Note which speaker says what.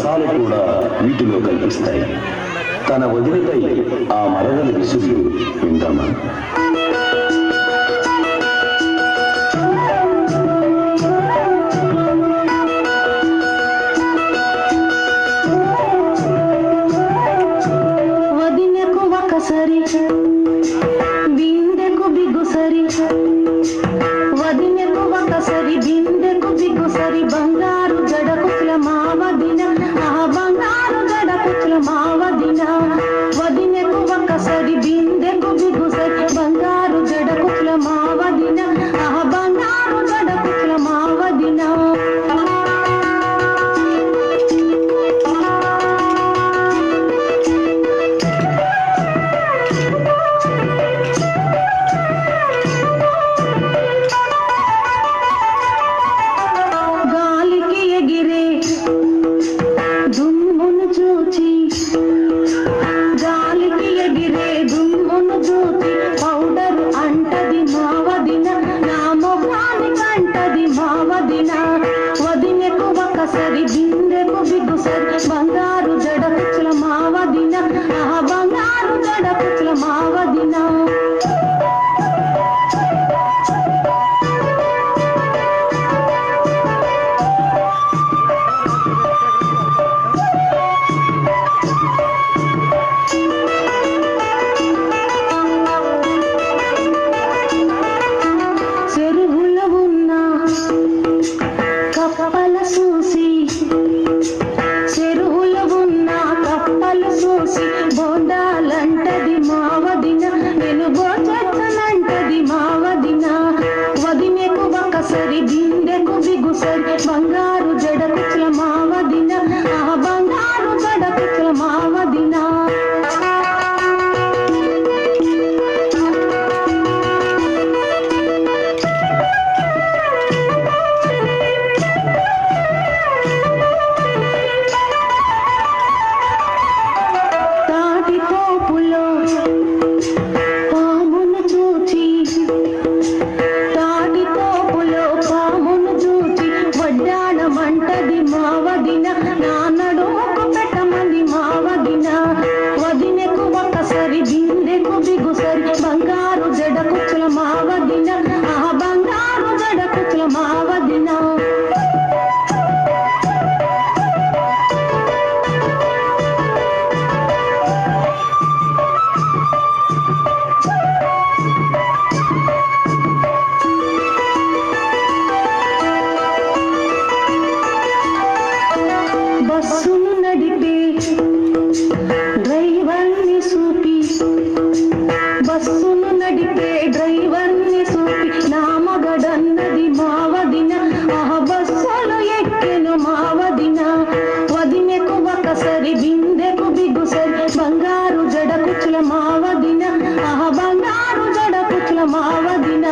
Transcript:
Speaker 1: రసాలు కూడా వీటిలో కల్పిస్తాయి. తన వదిలిపై ఆ మరదల విసుగులు విందామా?
Speaker 2: బంగారు జడకుల మావదిన బంగారు జడకుల మావదిన వదినకు ఒకసరి బిందెకు బిగుసరి బంగారు జడకుల మావదిన బంగారు జడకుల మావదిన బిందెకు బిగుసరి బంగారు జడకుల మావదిన బంగారు జడకుల మావదిన చెరువుల ఉన్న కప్పల చూసి చెరువుల ఉన్న కప్పలు చూసి బోండాలంటది మావదిన నేను బోచెత్తనంటది మావదిన వదినకు ఒకసరి బిందెకు బిగుసరి బంగారు జడకుల మావదిన బంగారు జడకుల మావదిన మంటది మావదిన నాన్నడోకు పెట్టమంది మావదిన వదినకు ఒకసరి బిందెకు బిగుసరి బంగారు జడకుల మావదిన బంగారు జడకుల మావదిన బస్సును నడిపే డ్రైవర్ని చూపి బస్సును నడిపే డ్రైవర్ని చూపి నా మగడన్నది మావదిన బస్సులు ఎక్కెను మావదిన వదినకు ఒకసరి బిందెకు బిగుసరి బంగారు జడకుల మావదిన బంగారు జడకుల మావదిన